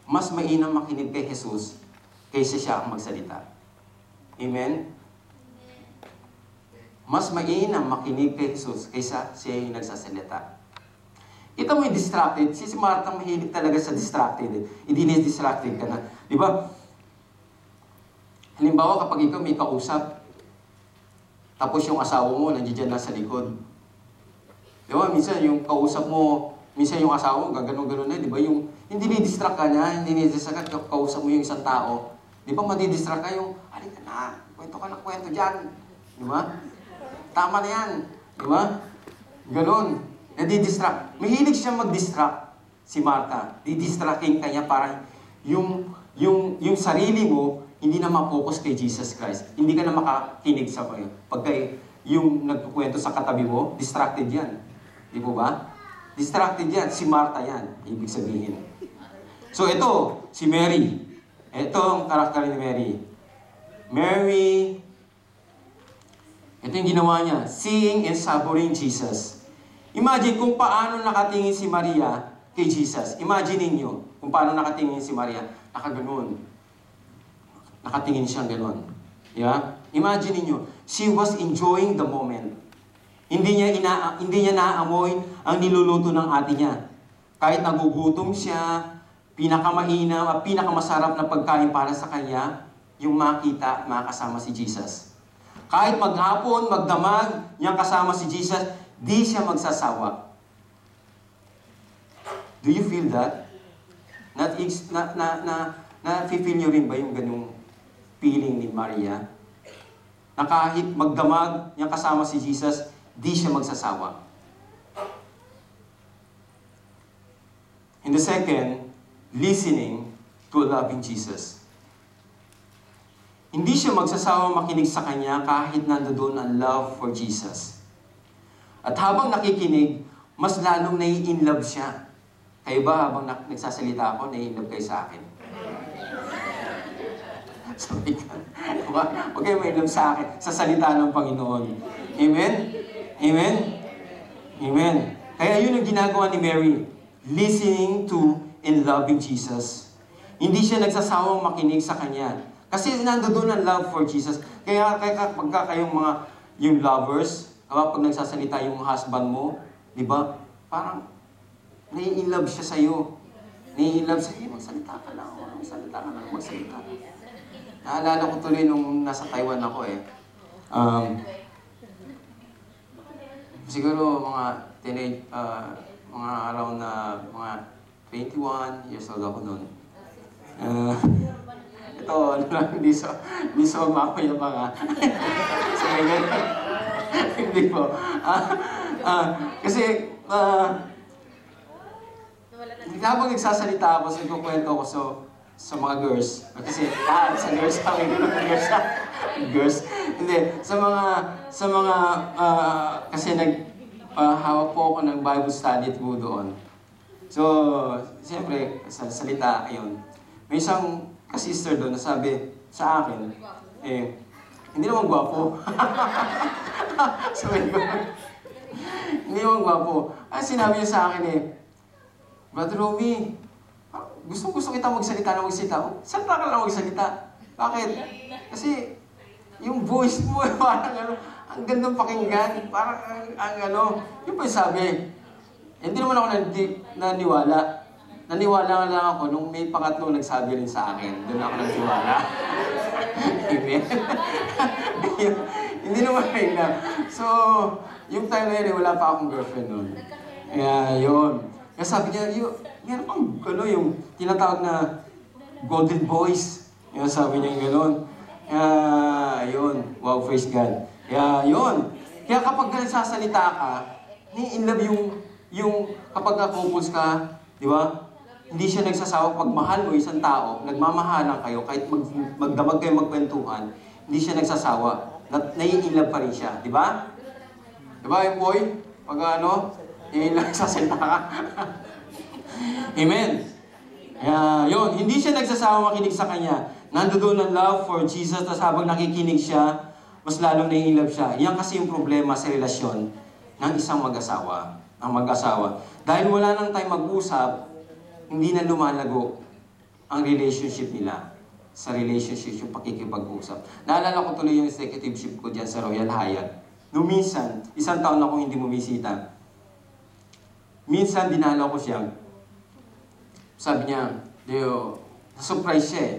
mas mainam makinig kay Jesus kaysa siya ang magsalita. Amen? Mas mainam makinig kay Jesus kaysa siya yung nagsasalita. Kita mo yung distracted. Si Martha mahilig talaga sa distracted. Hindi na distracted ka na. Di ba? Halimbawa, kapag ikaw may kausap, tapos yung asawa mo nandiyan na sa likod. Di ba? Minsan yung kausap mo, minsan yung asawa mo, gaganon-ganon na. Di ba? Yung hindi ni-distract ka niya, hindi ni-distract ka, kausap mo yung isang tao. Di ba? Madi-distract ka yung, halika na, kwento ka ng kwento dyan. Di ba? Tama na yan. Di ba? Ganon. Nadi-distract. Mahilig siya mag-distract, si Martha. Di-distracting kanya para yung sarili mo, hindi na ma-focus kay Jesus Christ. Hindi ka na makakinig sa kayo. Pagka yung nagkukwento sa katabi mo, distracted yan. Di po ba? Distracted yan. Si Martha yan. Ibig sabihin. So ito, si Mary. Ito ang karakter ni Mary. Mary, ito yung ginawa niya. Seeing and savoring Jesus. Imagine kung paano nakatingin si Maria kay Jesus. Imagine niyo kung paano nakatingin si Maria. Nakaganon. Nakatingin siyang ganon. Yeah? Imagine niyo, she was enjoying the moment. Hindi niya naamoy ang niluluto ng ate niya. Kahit nagugutom siya, pinakamainam at pinakamasarap na pagkain para sa kanya, yung makasama si Jesus. Kahit maghapon, magdamag, niyang kasama si Jesus, di siya magsasawa. Do you feel that? Na-feel niyo rin ba yung ganung feeling ni Maria? Na kahit magdamag, niyang kasama si Jesus, di siya magsasawa. And the second, listening to a loving Jesus. Hindi siya magsasawa makinig sa Kanya kahit nandoon ang love for Jesus. At habang nakikinig, mas lalong nai-inlove siya. Kayo ba habang nagsasalita ako, nai-inlove kayo sa akin? Sabi ka, huwag kayo ma-inlove sa akin sa salita ng Panginoon. Amen? Amen? Amen. Kaya yun ang ginagawa ni Mary. Listening to and loving Jesus. Hindi siya nagsasawang makinig sa Kanya. Kasi nandoon ang love for Jesus. Kaya pagka kayong yung lovers, pag nagsasalita yung husband mo, di ba? Parang nai-inlove siya sa'yo. Nai-inlove sa'yo, magsalita ka lang. Magsalita. Naalala ko tuloy nung nasa Taiwan ako eh. Siguro mga teenage, mga around na mga 21 years old ako noon. Ito, hindi so mamayabang ha. So, hindi po. Kasi, habang nagsasalita ako, nagkukwento ako sa mga girls. Kasi, sa girls kami, girls. Hindi, sa mga, kasi hawak po ako ng Bible study po doon. So, siyempre, sa salita, ayun. May isang ka-sister doon na sabi sa akin, hindi naman gwapo. Sabi ko, hindi naman gwapo. Sinabi niya sa akin Brother Romy, gusto kita magsalita na magsalita. Salita ka lang magsalita. Bakit? Kasi, yung voice mo, parang ang gandang pakinggan. Parang, yun po yung sabi. Hindi naman ako naniwala. Naniwala lang ako nung may pangatlong nagsabi rin sa akin. Doon ako nagtiwala. Amen? Hindi naman rin na. So, yung time na yun, wala pa akong girlfriend noon. Kaya, yun. Kaya sabi niya, meron pang yung tinatawag na golden voice. Yung sabi niya gano'n. Yun. Wow, praise God. Kaya, yun. Kaya kapag nagsasalita ka, ni-inlove yung kapag na-focus ka, di ba? Hindi siya nagsasawang pag mahal mo isang tao, nagmamahalan kayo, kahit magdamag kayo magkwentuhan, hindi siya nagsasawa. Nai-inlove pa rin siya, di ba? Di ba yung boy? Pag i-inlove sasalita ka. Amen. Yun, hindi siya nagsasawa makinig sa Kanya. Nandoon ang love for Jesus, tapos habang nakikinig siya, mas lalong nai-inlove siya. Yan kasi yung problema sa relasyon ng isang mag-asawa. Ang mag-asawa. Dahil wala nang time mag-usap, hindi na lumalago ang relationship nila. Sa relationship, yung pakikipag-usap. Naalala ko tuloy yung executiveship ko dyan sa Royal Hyatt. Noong minsan, isang taon akong hindi bumisita. Minsan, dinalaw ko siya. Sabi niya, Leo, na-surprise siya eh.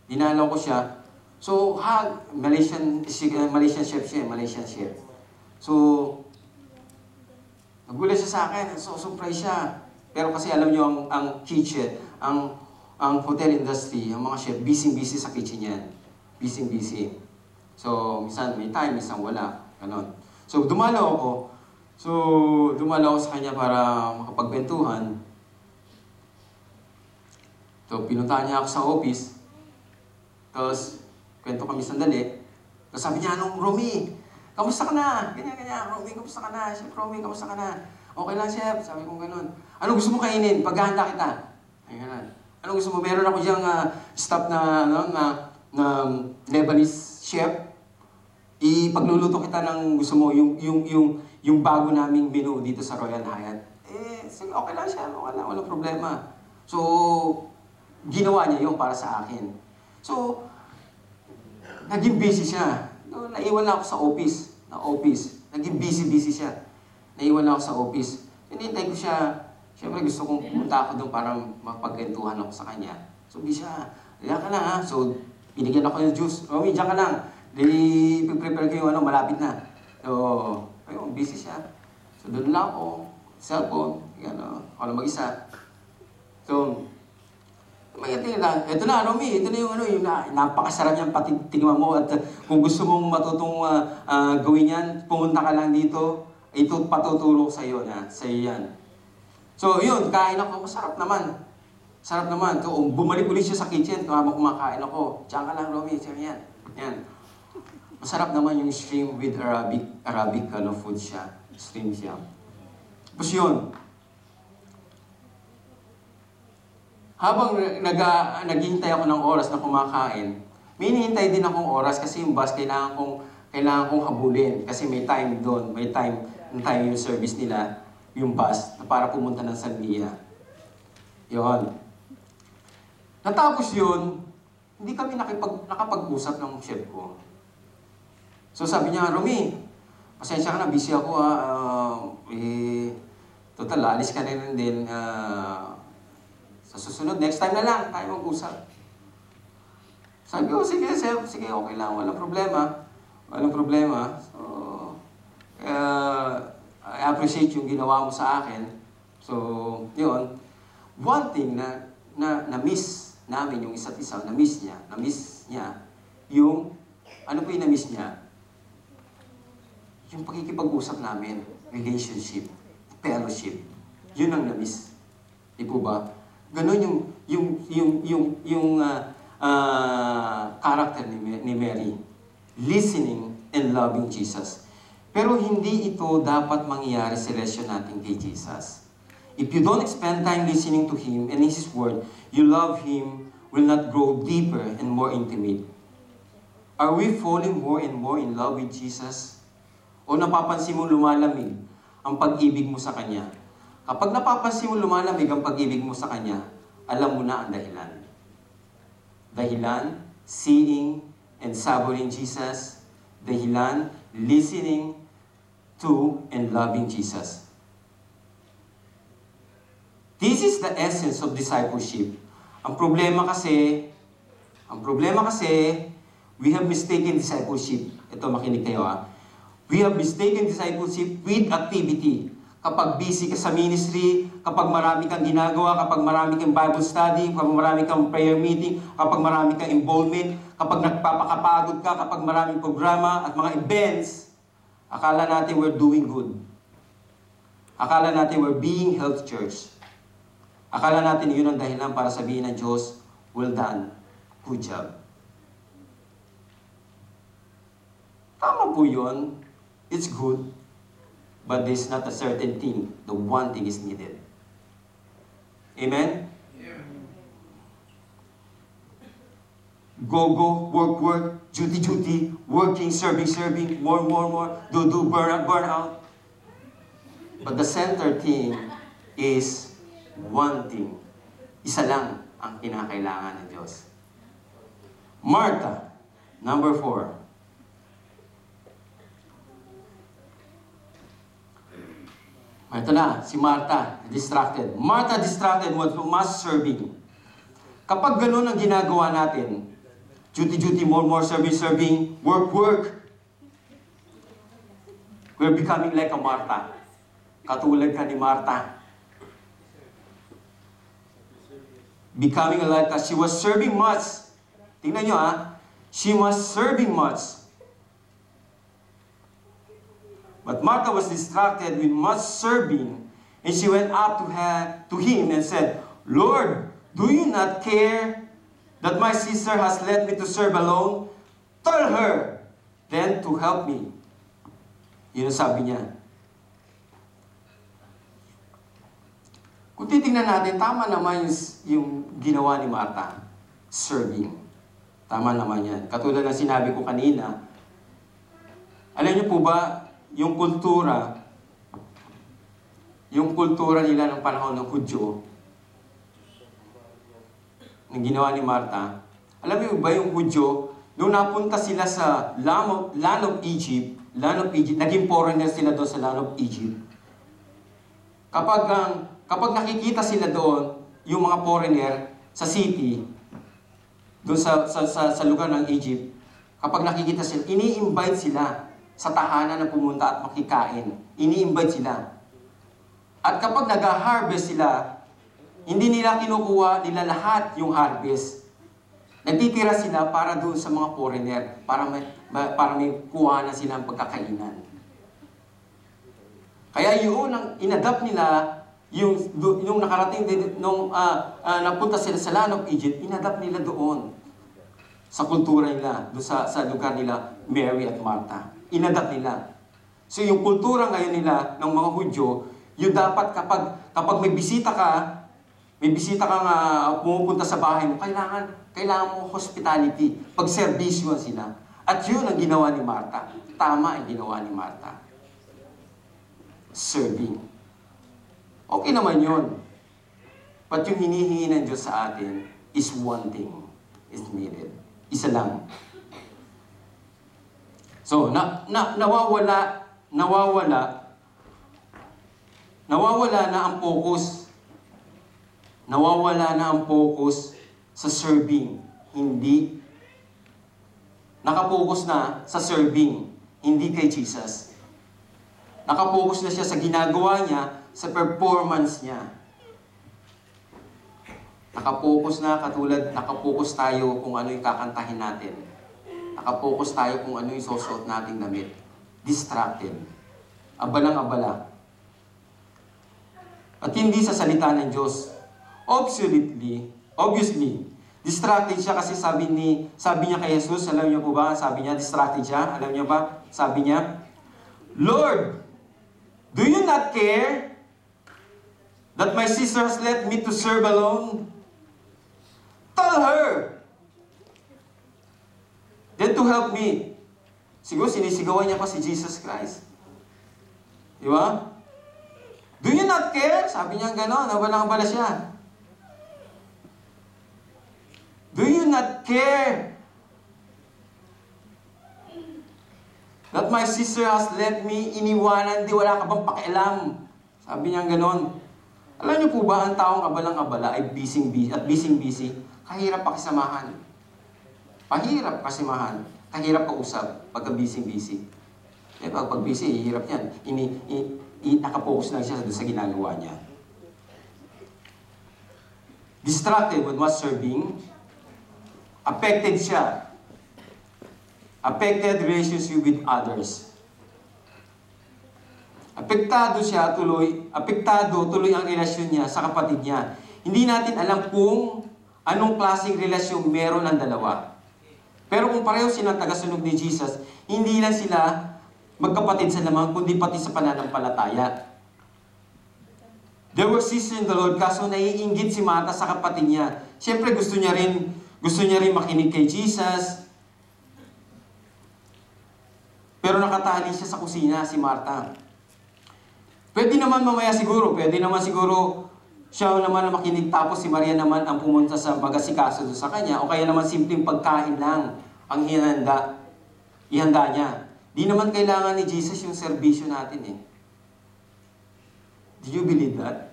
Dinalaw ko siya. So, Malaysian chef siya, Malaysian chef. So, nagulat siya sa akin, so surprise siya. Pero kasi alam niyo, ang kitchen, ang hotel industry, ang mga chef, busy-busy sa kitchen yan. Busy-busy. So, minsan may time, minsan wala. Ganon. So, dumalaw ako sa kanya para makapagbentuhan. So, pinuntahan niya ako sa office. Tapos, kwento kami sandali. Tapos sabi niya, Romy, kamusta ka na? Ganyan. Romy, kamusta ka na? Chef Romy, kamusta ka na? Okay lang, chef. Sabi ko gano'n. Ano gusto mo kainin? Paghahanda kita. Ay, gano'n. Ano gusto mo? Meron ako diyang staff na Lebanese chef. Ipagluluto kita ng gusto mo, yung bago naming menu dito sa Royal Hyatt. Sige, okay lang siya. Okay lang, walang problema. So, ginawa niya yun para sa akin. So, naging busy siya. No, naiwan na ako sa office. Naging busy siya. Naiwan na ako sa office. Hinintay ko siya. Siyempre gusto kong pumunta ako doon para mapagkwentuhan ako sa kanya. So, busy siya. Diyan ka lang ha. So, binigyan ako ng juice. Romy, diyan ka lang. Prepare ko yung malapit na. So, ayun, busy siya. So, doon lang ako. Cellphone. Ako lang mag-isa. So, ito na, Romy, ito na yung napakasarap niyang patingnan mo at kung gusto mong matutong gawin yan, pumunta ka lang dito, ito patuturo sa iyo yan. So, yun, kain ako, masarap naman. Sarap naman. So, bumalik ulit siya sa kitchen, habang kumakain ako, diyan ka lang, Romy, yan. Masarap naman yung shrimp with Arabic food siya. Shrimp siya. Tapos yun, habang naghihintay ako ng oras na kumakain, may hinihintay din akong oras kasi yung bus kailangan kong habulin. Kasi may time doon, may time yung service nila, yung bus, na para pumunta ng San Mia. Yun. Natapos yun, hindi kami nakapag-usap ng chef ko. So sabi niya, Romy, pasensya ka na, busy ako ha. Total, alis ka na rin din. Sa susunod, next time na lang, tayo mag-usap. Sabi ko, sige, chef, sige, okay lang, walang problema. So, I appreciate yung ginawa mo sa akin. So, yun. One thing na miss namin yung isa't isa, na miss niya, yung, ano po yung na-miss niya? Yung pakikipag-usap namin, relationship, fellowship, yun ang na-miss. Di po ba? Ganon yung character ni Mary. Listening and loving Jesus. Pero hindi ito dapat mangyayari sa relasyon natin kay Jesus. If you don't spend time listening to Him and His Word, you love Him will not grow deeper and more intimate. Are we falling more and more in love with Jesus? O napapansin mo lumalamig ang pag-ibig mo sa Kanya? Kapag napapansin mo lumalamig ang pag-ibig mo sa Kanya, alam mo na ang dahilan. Dahilan, seeing and savoring Jesus. Dahilan, listening to and loving Jesus. This is the essence of discipleship. Ang problema kasi, we have mistaken discipleship. Ito, makinig kayo ha. We have mistaken discipleship with activity. Kapag busy ka sa ministry, kapag marami kang ginagawa, kapag marami kang Bible study, kapag marami kang prayer meeting, kapag marami kang involvement, kapag nagpapakapagod ka, kapag maraming programa at mga events, akala natin we're doing good. Akala natin we're being health church. Akala natin yun ang dahilan para sabihin ng Diyos, well done, good job. Tama po yun. It's good. But there's not a certain thing. The one thing is needed. Amen? Yeah. Go, work, duty, working, serving, more, do, burn out. But the center thing is one thing. Isa lang. ang kinakailangan ng Diyos. Martha, number 4. Ito na, si Martha, distracted. Martha distracted was mass serving. Kapag ganun ang ginagawa natin, duty, more, serving, work, we're becoming like a Martha. Katulad ka ni Martha. Becoming like that. She was serving much. Tingnan nyo she was serving much. But Martha was distracted with much serving, and she went up to him and said, Lord, do you not care that my sister has left me to serve alone? Tell her then to help me. Yun ang sabi niya. Kung titingnan natin, tama naman yung ginawa ni Martha. Serving. Tama naman yan. Katulad ng sinabi ko kanina, alam niyo po ba, yung kultura nila ng panahon ng Hudyo, ng ginawa ni Martha, alam niyo ba yung Hudyo, nung napunta sila sa land of Egypt, naging foreigner sila doon sa land of Egypt. Kapag nakikita sila doon, yung mga foreigner sa city, doon sa lugar ng Egypt, kapag nakikita sila, ini-invite sila sa tahanan na pumunta at makikain. Ini-invite sila. At kapag nag-harvest sila, hindi nila kinukuha nila lahat yung harvest. Nagtitira sila para doon sa mga foreigner, para may kuha na silang pagkakainan. Kaya yun ang inadapt nila, yung nakarating nung napunta sila sa land of Egypt, inadapt nila doon. Sa kultura nila, doon sa lugar nila, Mary at Martha. Inadapt nila. So yung kultura ngayon nila ng mga Hudyo, yung dapat kapag may bisita kang pumupunta sa bahay mo, kailangan mo hospitality, pagservisyon sila. At yun ang ginawa ni Martha. Tama ang ginawa ni Martha. Serving. Okay naman yun. But yung hinihingi ng Diyos sa atin is one thing is needed. Isa lang. So, nawawala na ang focus. Nawawala na ang focus sa serving. Hindi. Nakapokus na sa serving, hindi kay Jesus. Nakapokus na siya sa ginagawa niya, sa performance niya. Nakapokus tayo kung ano yung kakantahin natin. Nakapokus tayo kung ano yung susuot nating damit. Distracted. Abalang-abala. At hindi sa salita ng Diyos. Obviously, distracted siya kasi sabi niya kay Jesus, alam niyo po ba, sabi niya, distracted siya, alam niyo ba, sabi niya, Lord, do you not care that my sister has left me to serve alone? Tell her then to help me. Siguro sinisigawan niya pa si Jesus Christ. Di ba? Do you not care? Sabi niya gano'n, nabalang-abala siya. Do you not care that my sister has left me, iniwanan, di wala ka bang pakialam? Sabi niya gano'n. Alam niyo po ba, ang taong abalang-abala ay busy at busy, kahirap pakisamahan. Pahirap kasimahan, kahirap kausap pagka busy. Pag busy, hirap yan. Nakapokus lang siya sa ginagawa niya. Distracted when was serving, affected siya. Affected relationship with others. Apektado tuloy ang relasyon niya sa kapatid niya. Hindi natin alam kung anong klaseng relasyon meron ang dalawa. Pero kung pareho silang tagasunog ni Jesus, hindi lang sila magkapatid sa lamang, kundi pati sa pananampalataya. They were sisters in the Lord, kaso naiinggit si Martha sa kapatid niya. Siyempre gusto niya rin makinig kay Jesus. Pero nakatali siya sa kusina, si Martha. Pwede naman siguro Siya naman ang makinig, tapos si Maria naman ang pumunta sa magasikaso doon sa kanya, o kaya naman simpleng pagkain lang ang ihanda niya. Di naman kailangan ni Jesus yung serbisyo natin eh. Did you believe that?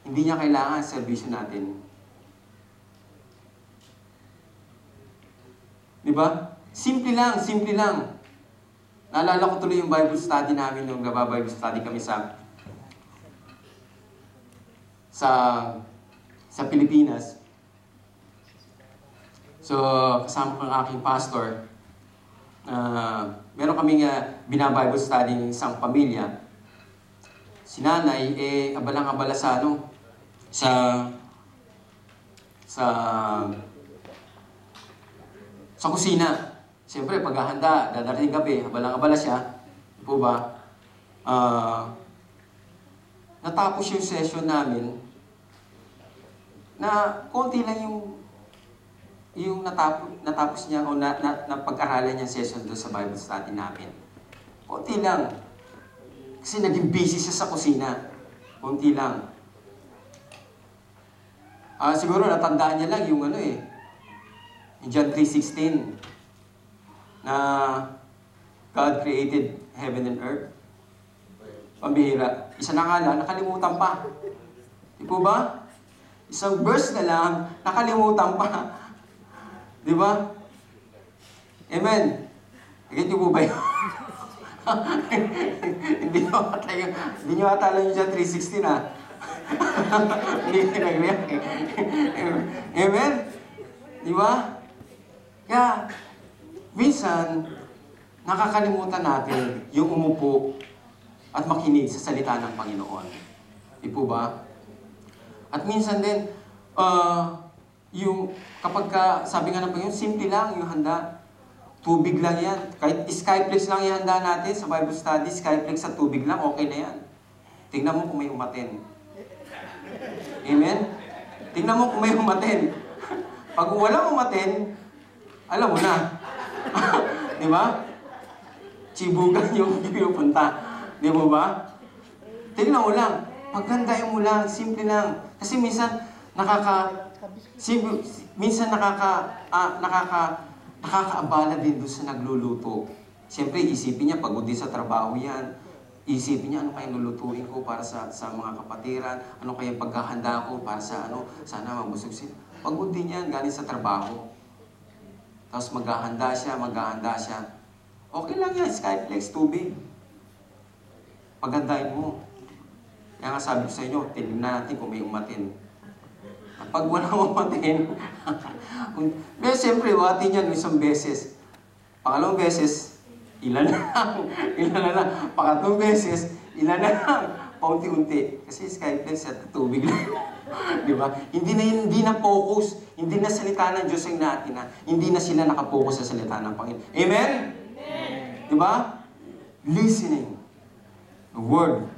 Hindi niya kailangan ang serbisyo natin. Di ba? Simple lang, simple lang. Naalala ko tuloy yung Bible study namin nung Bible study kami sa Pilipinas. So, kasama ko ang aking pastor. Meron kaming binabible study ng isang pamilya. Si nanay, abalang-abala sa kusina. Siyempre, paghahanda, dadating gabi, abalang-abala siya. Di po ba? Natapos yung session namin na konti lang yung natapos niya o napag-aralan niya session doon sa Bible study namin. Konti lang. Kasi naging busy siya sa kusina. Konti lang. Siguro natandaan niya lang yung John 3:16 na God created heaven and earth. Pambihira. Isa na nga lang, nakalimutan pa. Di po ba? Isang verse na lang, nakalimutan pa. Di ba? Amen. Nagit niyo po ba yun? Hindi nyo ata lang yung John 3:16 ha. Hindi nag-react eh. Amen? Di ba? Kaya, minsan, nakakalimutan natin yung umupo at makinig sa salita ng Panginoon. Di po ba? At minsan din, sabi nga ng Panginoon, simple lang yung handa. Tubig lang yan. Kahit Skyflex lang ihanda natin sa Bible study, Skyflex sa tubig lang, okay na yan. Tingnan mo kung may umaten. Amen? Tingnan mo kung may umaten. Pag walang umaten, alam mo na. Di ba? Chibugan yung pinupunta. Di mo ba? Tingnan mo lang. Paggandahin mo lang, simple lang. Kasi minsan, nakakaabala din doon sa nagluluto. Siyempre, isipin niya, pagod din sa trabaho yan. Isipin niya, ano kayang lulutuin ko para sa mga kapatiran? Ano kayang paghahanda ko para sana mabusog sila. Pagod din yan, galing sa trabaho. Tapos maghahanda siya. Okay lang yan, Skyflex, tubig. Paghandain mo. Kaya nga sabi ko sa inyo, tingnan natin kung may umatin. Pag walang umatin, pero siyempre, umatin yan isang beses. Pangalawang beses, ilan na lang. Pangatlong beses, ilan na lang. Paunti-unti. Kasi Skyflex at tubig lang. Di ba? Hindi na focus. Hindi na salita ng Diyos ang natin. Hindi na sila nakapokus sa salita ng Panginoon. Amen? Amen. Di ba? Listening. The Word.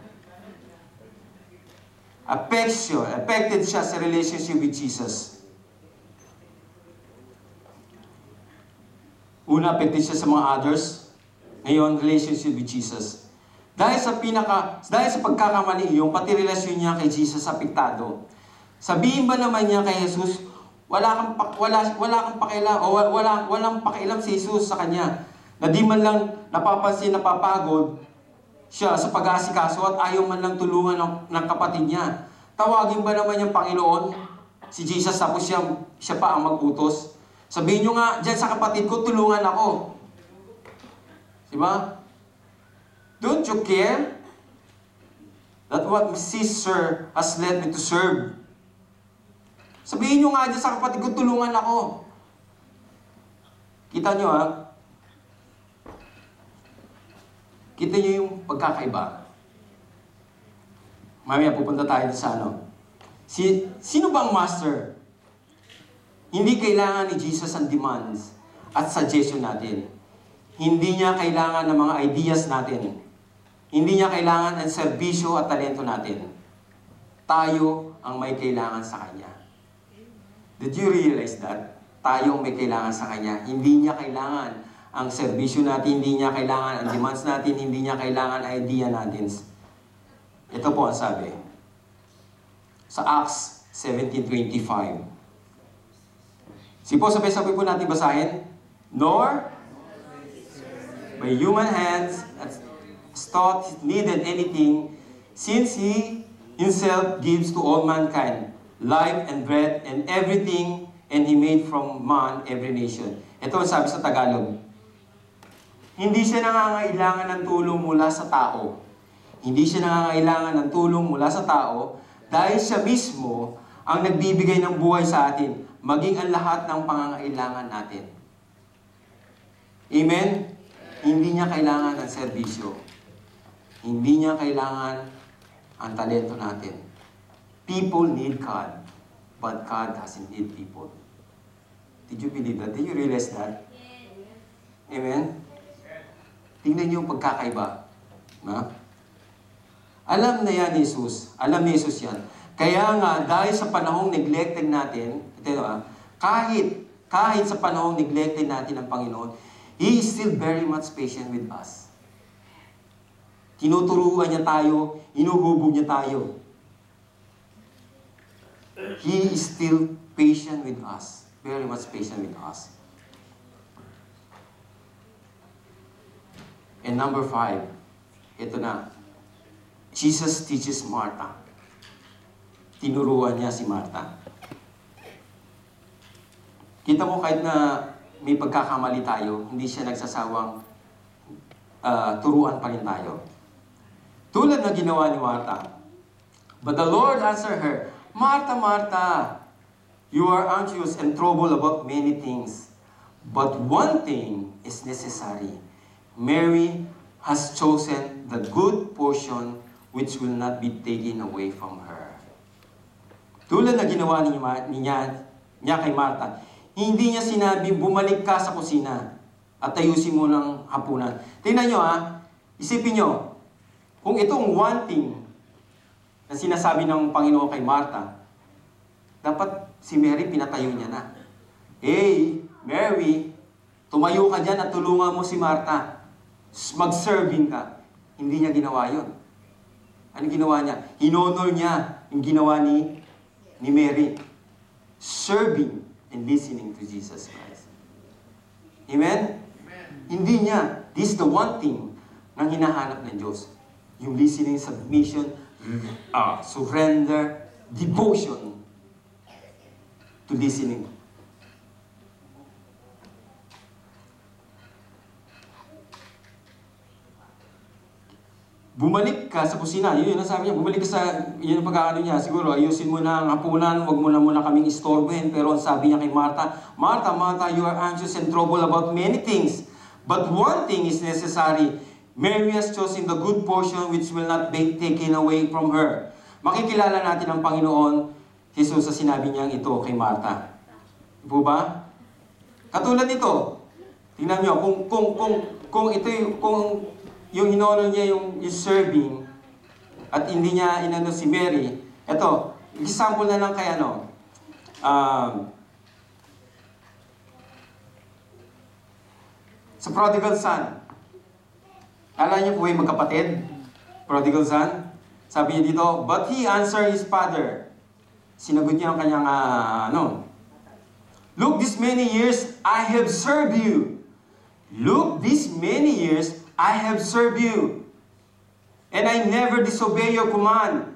Affected siya sa relationship with Jesus. Una, affected siya sa mga others. Ngayon, relationship with Jesus. Dahil sa pagkakamali yung pati relasyon niya kay Jesus apektado. Sabihin ba naman niya kay Jesus, walang pakialam si Jesus sa kanya. Na di man lang napapansin, napapagod siya sa pag-aasikaso at ayaw man lang tulungan ng kapatid niya. Tawagin ba naman yung Panginoon, si Jesus, tapos siya pa ang mag-utos? Sabihin nyo nga, dyan sa kapatid ko, tulungan ako. Diba? Don't you care that what Caesar has led me to serve? Sabihin nyo nga dyan sa kapatid ko, tulungan ako. Kita nyo Kita nyo yung pagkakaiba. Mamaya pupunta tayo sa Sino bang master? Hindi kailangan ni Jesus ang demands at suggestion natin. Hindi niya kailangan ng mga ideas natin. Hindi niya kailangan ang serbisyo at talento natin. Tayo ang may kailangan sa Kanya. Did you realize that? Tayo ang may kailangan sa Kanya. Hindi niya kailangan ang serbisyo natin, hindi niya kailangan ang demands natin, hindi niya kailangan ang idea natin. Ito po ang sabi. sa Acts 17:25. Sige po, sabay-sabay po natin basahin. Nor by human hands has thought needed anything, since He Himself gives to all mankind life and breath and everything, and He made from man every nation. Ito ang sabi sa Tagalog. Hindi siya nangangailangan ng tulong mula sa tao. Hindi siya nangangailangan ng tulong mula sa tao dahil siya mismo ang nagbibigay ng buhay sa atin, maging ang lahat ng pangangailangan natin. Amen? Hindi niya kailangan ng serbisyo. Hindi niya kailangan ang talento natin. People need God, but God doesn't need people. Did you believe that? Did you realize that? Amen? Tingnan niyo yung pagkakaiba. Na? Alam na yan ni Jesus. Alam ni Jesus yan. Kaya nga, dahil sa panahong neglected natin, kahit sa panahong neglected natin ng Panginoon, He is still very much patient with us. Tinuturuan niya tayo, inuhubog niya tayo. He is still patient with us. Very much patient with us. And number 5, ito na. Jesus teaches Martha. Tinuruan niya si Martha. Kita mo kahit na may pagkakamali tayo, hindi siya nagsasawang turuan pa rin tayo. Tulad na ginawa ni Martha. But the Lord answered her, Martha, Martha, you are anxious and troubled about many things, but one thing is necessary. Mary has chosen the good portion which will not be taken away from her. Tulad na ginawa niya kay Martha, hindi niya sinabi, bumalik ka sa kusina at ayusin mo ng hapunan. Tingnan nyo isipin nyo, kung itong one thing na sinasabi ng Panginoon kay Martha, dapat si Mary pinatayo niya na. Hey, Mary, tumayo ka dyan at tulungan mo si Martha. Mag-serving ka. Hindi niya ginawa yun. Ano ginawa niya? Hinonor niya yung ginawa ni Mary. Serving and listening to Jesus Christ. Amen? Amen. Hindi niya. This is the one thing na hinahanap ng Diyos. Yung listening, submission, surrender, devotion to listening. Bumalik ka sa kusina. Yun ang sabi niya. Bumalik ka sa, yun ang pagkakano niya. Siguro, ayusin mo na ang hapunan. Huwag mo na muna kaming istorbohin. Pero ang sabi niya kay Martha, Martha, Martha, you are anxious and troubled about many things. But one thing is necessary. Mary has chosen the good portion which will not be taken away from her. Makikilala natin ang Panginoon Jesus sa sinabi niyang ito kay Martha. Diba ba? Katulad nito. Tingnan niyo, kung ito yung hinonor niya yung serving at hindi niya inano si Mary. Ito, example na lang kay sa prodigal son. Alam niyo po yung magkapatid? Prodigal son? Sabi niya dito, but he answered his father. Sinagot niya ang kanyang look, this many years I have served you. Look, this many years I have served you, and I never disobey your command.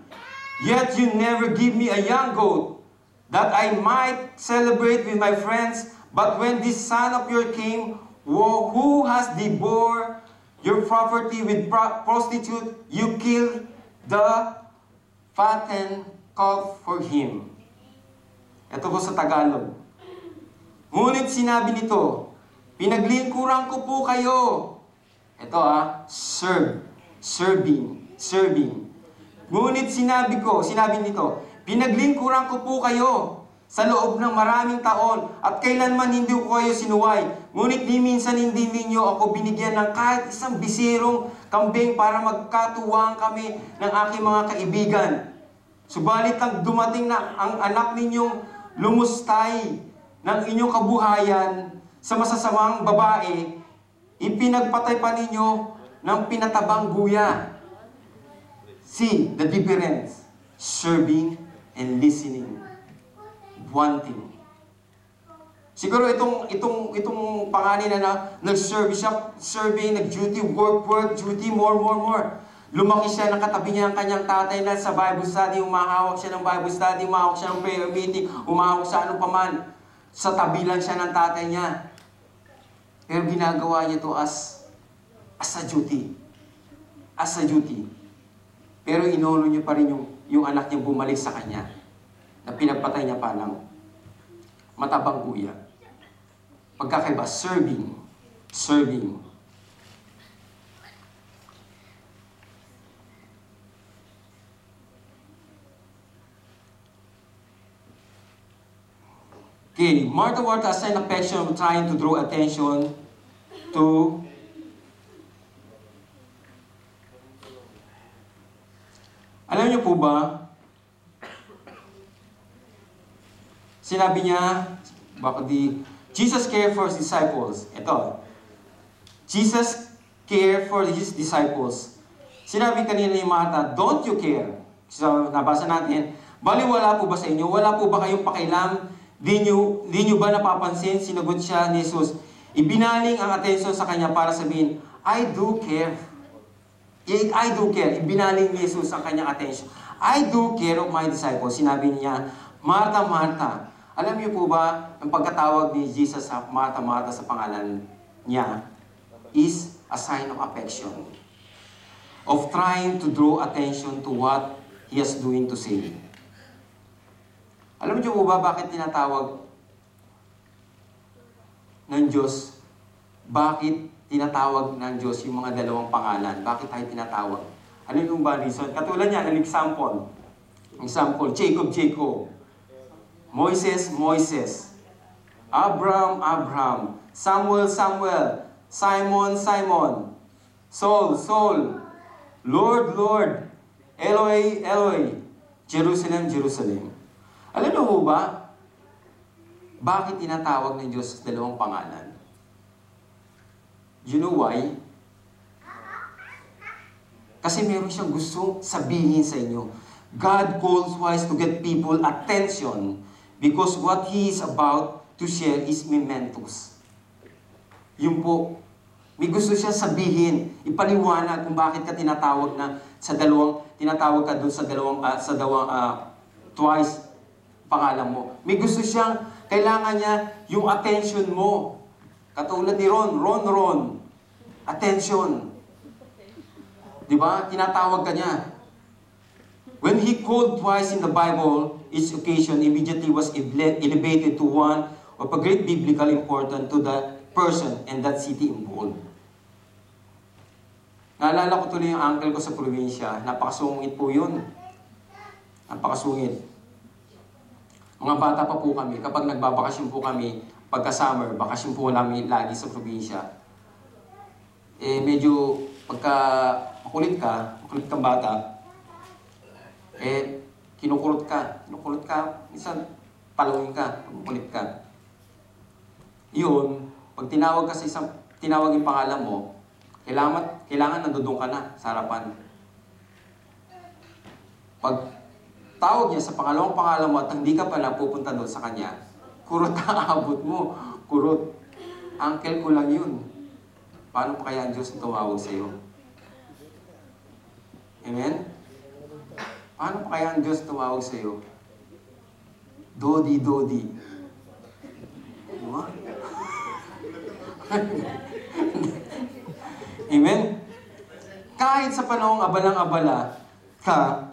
Yet you never give me a young goat, that I might celebrate with my friends. But when this son of yours came, who has devoured your property with prostitute, you killed the fattened calf for him. Ito po sa Tagalog. Ngunit sinabi nito, pinaglingkuran ko po kayo. Ito serving. Ngunit sinabi nito, pinaglingkuran ko po kayo sa loob ng maraming taon at kailanman hindi ko kayo sinuway. Ngunit di minsan hindi ninyo ako binigyan ng kahit isang bisirong kambing para magkatuwang kami ng aking mga kaibigan. Subalit ang dumating na ang anak ninyong lumustay ng inyong kabuhayan sa masasamang babae, ipinagpatay pa ninyo ng pinatabang guya. See the difference. Serving and listening, wanting. Siguro itong panganin na nag-serve siya, serving, nag-duty, work, duty, more. Lumaki siya, nakatabi niya ang kanyang tatay na sa Bible study, umahawak siya ng Bible study, umahawak siya ng prayer meeting, umahawak sa ano paman. Sa tabi lang siya ng tatay niya. Pero ginagawa niya ito as a duty. As a duty. Pero inolo niya pa rin yung anak niya bumalik sa kanya na pinagpatay niya pa ng matabang kuya. Pagkakaiba, serving. Okay, Martha assigned affection of trying to draw attention to alam niyo po ba, sinabi niya, Jesus cared for his disciples. Ito, Jesus cared for his disciples. Sinabi kanina ni Martha, don't you care? So, nabasa natin, baliwala po ba sa inyo? Wala po ba kayong pakialam? Di nyo ba napapansin? Sinagot siya ni Jesus. Ibinaling ang atensyon sa kanya para sabihin, I do care. I do care. Ibinaling ni Jesus ang kanyang atensyon. I do care of my disciples. Sinabi niya, Martha, Martha. Alam niyo po ba, ang pagkatawag ni Jesus sa Martha, Martha sa pangalan niya is a sign of affection. Of trying to draw attention to what He is doing to say. Alam niyo po ba bakit tinatawag ng Diyos? Bakit tinatawag ng Diyos yung mga dalawang pangalan? Bakit tayo tinatawag? Ano yung ba reason? Katulad niya, an example. Jacob. Moises. Abraham. Samuel. Simon. Saul. Lord. Eloi. Jerusalem. Alam niyo po ba, bakit tinatawag ng Diyos sa dalawang pangalan? You know why? Kasi meron siyang gustong sabihin sa inyo. God calls wise to get people attention because what He is about to share is momentous. Yun po. May gusto siya sabihin, ipaliwanag kung bakit ka tinatawag ka doon sa dalawang twice pangalan mo. May gusto siyang, kailangan niya yung attention mo. Katulad ni Ron. Attention. Diba? Tinatawag ka niya. When He called twice in the Bible, each occasion immediately was elevated to one of a great biblical importance to the person and that city involved. Naalala ko tuloy yung uncle ko sa probinsya. Napakasungit po yun. Napakasungit. Mga bata pa po kami, kapag nagbabakasyon po kami, pagka-summer, bakasyon po namin lagi sa probinsya. Medyo pagka makulit kang bata, kinukulot ka, minsan palawin ka, makulit ka. Yun, pag tinawag yung pangalan mo, kailangan nandudong ka na sa harapan. Pag tawag niya sa pangalawang pangalan mo at hindi ka pa napupunta doon sa kanya, kurot ang abot mo. Kurot. Uncle ko lang yun. Paano pa kaya ang Diyos tumawag sa iyo? Amen? Paano pa kaya ang Diyos tumawag sa iyo? Dodi. Diba? Amen? Kahit sa panahong abalang-abala ka,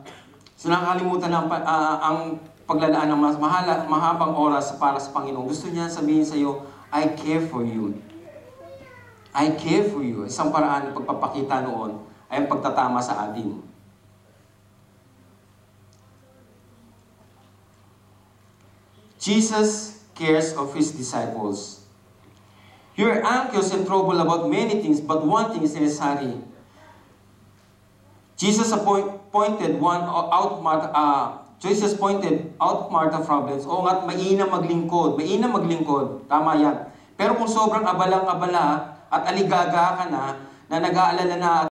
so nakakalimutan ang paglalaan ng mas mahabang oras para sa Panginoon. Gusto niya sabihin sa iyo, I care for you. I care for you. Isang paraan ng pagpapakita noon ay ang pagtatama sa atin. Jesus cares of His disciples. You are anxious and troubled about many things, but one thing is necessary. Jesus pointed out Martha problems. Oo nga't mainam maglingkod. Tama yan. Pero kung sobrang abalang-abala at aligaga ka na nag-aalala na